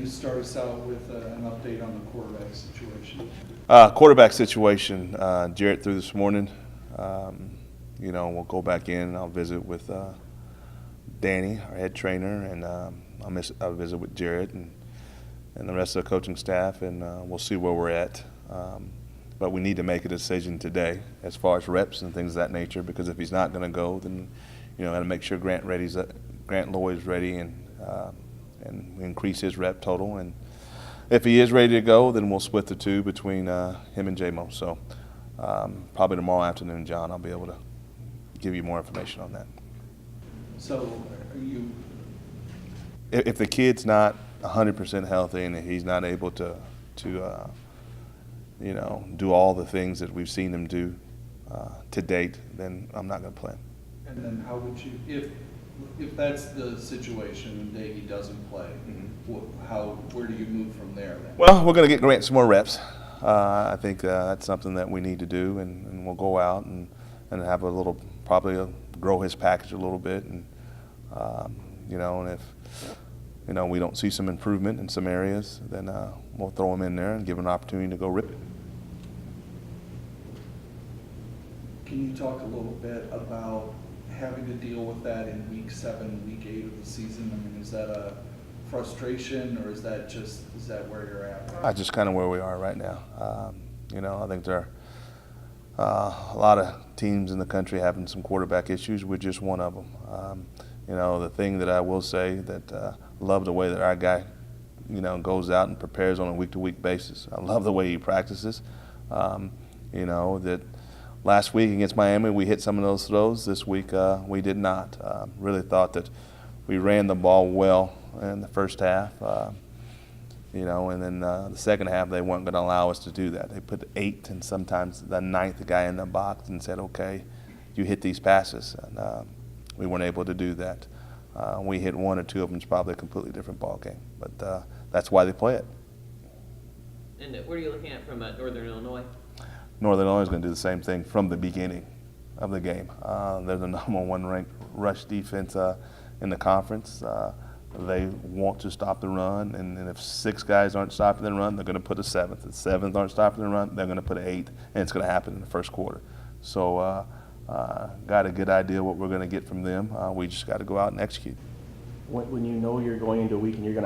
start us out with an update on the quarterback situation? Quarterback situation, Jarrett threw this morning. We'll go back in and I'll visit with Danny, our head trainer, and I'll visit with Jarrett and the rest of the coaching staff, and we'll see where we're at. But we need to make a decision today as far as reps and things of that nature, because if he's not going to go, then got to make sure Grant Lloyd's ready and increase his rep total. And if he is ready to go, then we'll split the two between him and J-Mo. So probably tomorrow afternoon, John, I'll be able to give you more information on that. So are you? If the kid's not 100% healthy and he's not able to do all the things that we've seen him do to date, then I'm not going to play him. And then how would you, if that's the situation and Daggy doesn't play, where do you move from there then? Well, we're going to get Grant some more reps. I think that's something that we need to do, and we'll go out and have probably grow his package a little bit, and and if we don't see some improvement in some areas, then we'll throw him in there and give him an opportunity to go rip it. Can you talk a little bit about having to deal with that in week 7, week 8 of the season? I mean, is that a frustration, or is that where you're at? Just kind of where we are right now. I think there are a lot of teams in the country having some quarterback issues. We're just one of them. The thing that I will say that love the way that our guy, goes out and prepares on a week-to-week basis. I love the way he practices. That last week against Miami, we hit some of those throws. This week, we did not. Really thought that we ran the ball well in the first half. And then the second half, they weren't going to allow us to do that. They put 8 and sometimes the 9th guy in the box and said, okay, you hit these passes. And we weren't able to do that. We hit 1 or 2 of them. It's probably a completely different ball game. But that's why they play it. And what are you looking at from Northern Illinois? Northern Illinois is going to do the same thing from the beginning of the game. They're the #1 ranked rush defense in the conference. They want to stop the run, and if 6 guys aren't stopping the run, they're going to put a 7th. If 7th aren't stopping the run, they're going to put an 8th, and it's going to happen in the first quarter. So got a good idea what we're going to get from them. We just got to go out and execute. When you know you're going into a week and you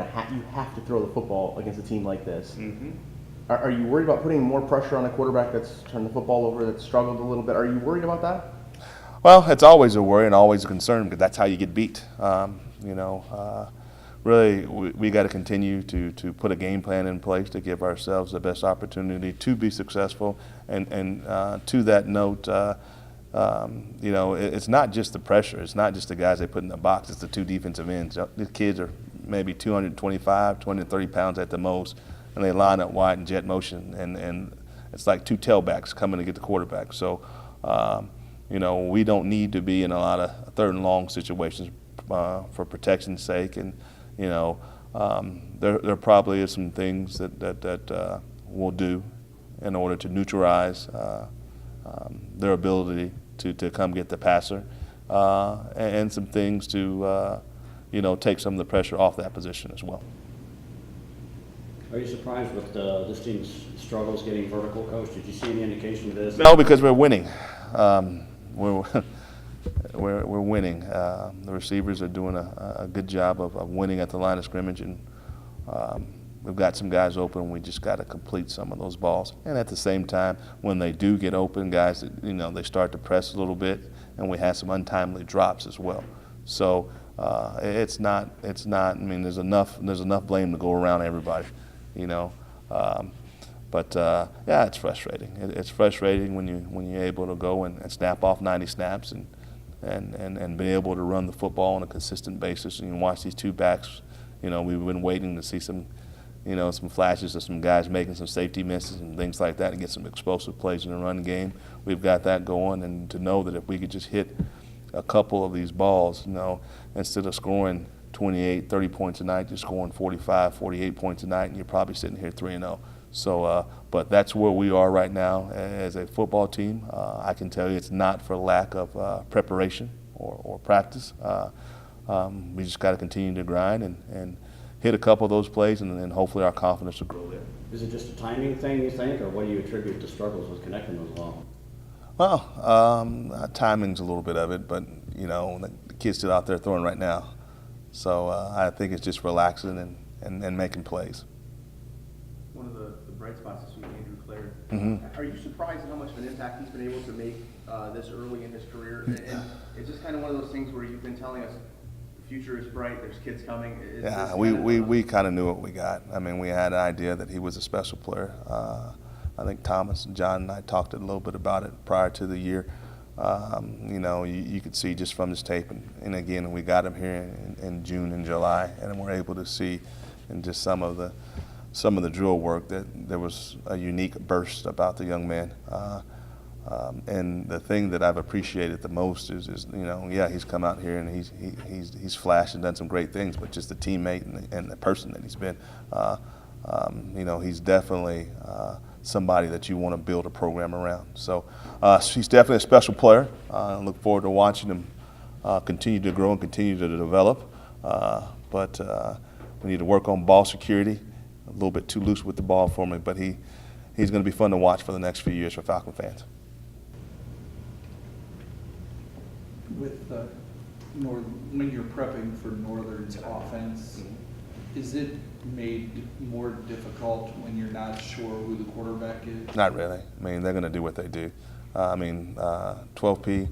have to throw the football against a team like this, are you worried about putting more pressure on a quarterback that's turned the football over, that's struggled a little bit? Are you worried about that? Well, it's always a worry and always a concern, because that's how you get beat. Really, we got to continue to put a game plan in place to give ourselves the best opportunity to be successful. And to that note, it's not just the pressure. It's not just the guys they put in the box. It's the 2 defensive ends. These kids are maybe 225, 230 pounds at the most, and they line up wide in jet motion, and it's like 2 tailbacks coming to get the quarterback. So, we don't need to be in a lot of 3rd and long situations for protection's sake, and there probably is some things that we'll do in order to neutralize their ability to come get the passer, and some things to take some of the pressure off that position as well. Are you surprised with this team's struggles getting vertical, Coach? Did you see any indication of this? No, because we're winning. We're winning. The receivers are doing a good job of winning at the line of scrimmage, and we've got some guys open. We just got to complete some of those balls. And at the same time, when they do get open, guys, they start to press a little bit, and we have some untimely drops as well. So it's not. I mean, there's enough blame to go around everybody, But it's frustrating. It's frustrating when you're able to go and snap off 90 snaps and be able to run the football on a consistent basis. And you watch these 2 backs. We've been waiting to see some flashes of some guys making some safety misses and things like that, and get some explosive plays in the run game. We've got that going, and to know that if we could just hit a couple of these balls, instead of scoring 28, 30 points a night, you're scoring 45, 48 points a night, and you're probably sitting here 3-0. So, but that's where we are right now as a football team. I can tell you it's not for lack of preparation or practice. We just got to continue to grind and hit a couple of those plays, and then hopefully our confidence will grow there. Is it just a timing thing, you think, or what do you attribute the struggles with connecting those along? Well, timing's a little bit of it, but you know, the kid's still out there throwing right now, so I think it's just relaxing and making plays. One of the bright spots this week, Andrew Clare. Mhm. Are you surprised at how much of an impact he's been able to make this early in his career? And it's just kind of one of those things where you've been telling us the future is bright, there's kids coming. Is Yeah, this we kind of knew what we got. I mean, we had an idea that he was a special player. I think Thomas and John and I talked a little bit about it prior to the year. You know, you could see just from his tape, and again, we got him here in June and July, and we're able to see in just some of the drill work that there was a unique burst about the young man. And the thing that I've appreciated the most is you know, yeah, he's come out here and he's flashed and done some great things, but just the teammate and the person that he's been. You know, he's definitely somebody that you want to build a program around. So he's definitely a special player. I look forward to watching him continue to grow and continue to develop. But we need to work on ball security. A little bit too loose with the ball for me, but he's going to be fun to watch for the next few years for Falcon fans. With when you're prepping for Northern's offense, is it made more difficult when you're not sure who the quarterback is? Not really. I mean, they're going to do what they do. 12P,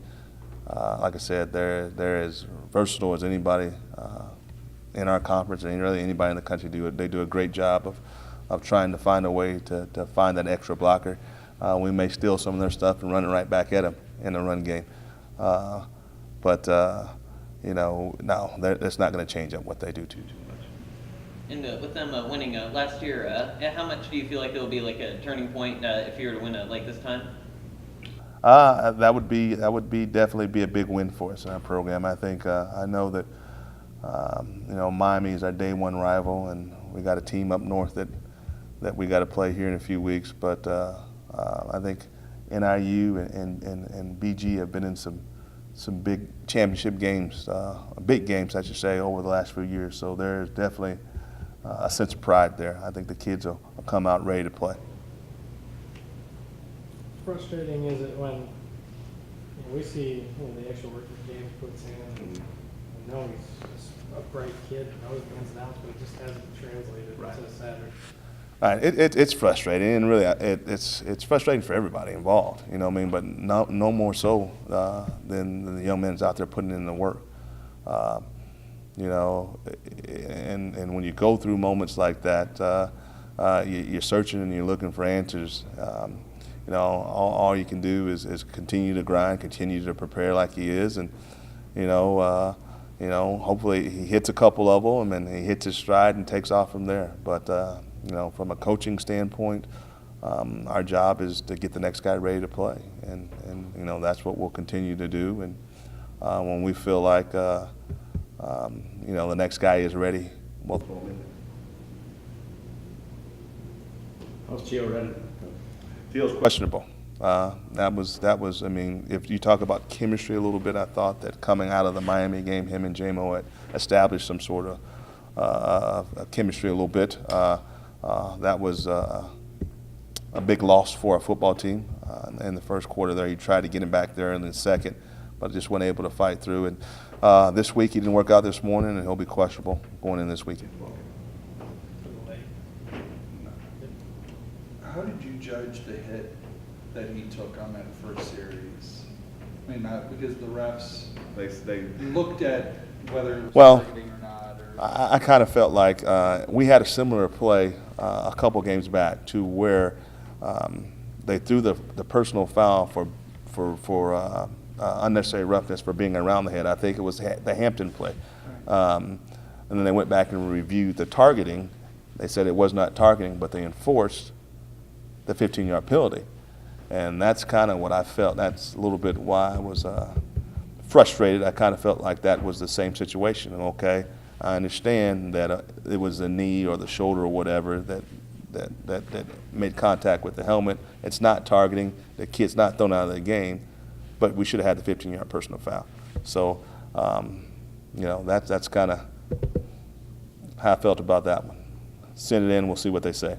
like I said, they're as versatile as anybody in our conference, and really anybody in the country do it. They do a great job of trying to find a way to find that extra blocker. We may steal some of their stuff and run it right back at them in the run game. But you know, no, that's not going to change up what they do too much. And with them winning last year, how much do you feel like it will be like a turning point if you were to win like this time? That would be definitely be a big win for us in our program. I think I know that you know, Miami is our day one rival, and we got a team up north that we got to play here in a few weeks. But I think NIU and BG have been in some big championship games, big games, I should say, over the last few years. So there's definitely a sense of pride there. I think the kids will come out ready to play. Frustrating is it when we see the extra work that James puts in, and I know he's just a bright kid, knows the ins and outs, but it just hasn't translated to Saturday. Right, it's frustrating, and really, it's frustrating for everybody involved. You know what I mean? But no more so than the young men out there putting in the work. You know, and when you go through moments like that, you're searching and you're looking for answers. You know, all you can do is continue to grind, continue to prepare like he is, and you know, hopefully he hits a couple of them and he hits his stride and takes off from there. But you know, from a coaching standpoint, our job is to get the next guy ready to play, and you know, that's what we'll continue to do. And when we feel like you know, the next guy is ready, we'll throw him in there. How's Gio ready? Feels questionable. That was. I mean, if you talk about chemistry a little bit, I thought that coming out of the Miami game, him and JMO had established some sort of chemistry a little bit. That was a big loss for our football team in the first quarter. There, he tried to get him back there in the second, but just wasn't able to fight through. And this week he didn't work out this morning, and he'll be questionable going in this weekend. How did you judge the hit that he took on that first series? I mean, because the refs They looked at whether it was Well, targeting or not. Or I kind of felt like we had a similar play a couple games back to where they threw the personal foul for unnecessary roughness for being around the head. I think it was the Hampton play. And then they went back and reviewed the targeting. They said it was not targeting, but they enforced the 15-yard penalty. And that's kind of what I felt. That's a little bit why I was frustrated. I kind of felt like that was the same situation. And okay, I understand that it was the knee or the shoulder or whatever that made contact with the helmet. It's not targeting. The kid's not thrown out of the game, but we should have had the 15-yard personal foul. So, you know, that's kind of how I felt about that one. Send it in, we'll see what they say.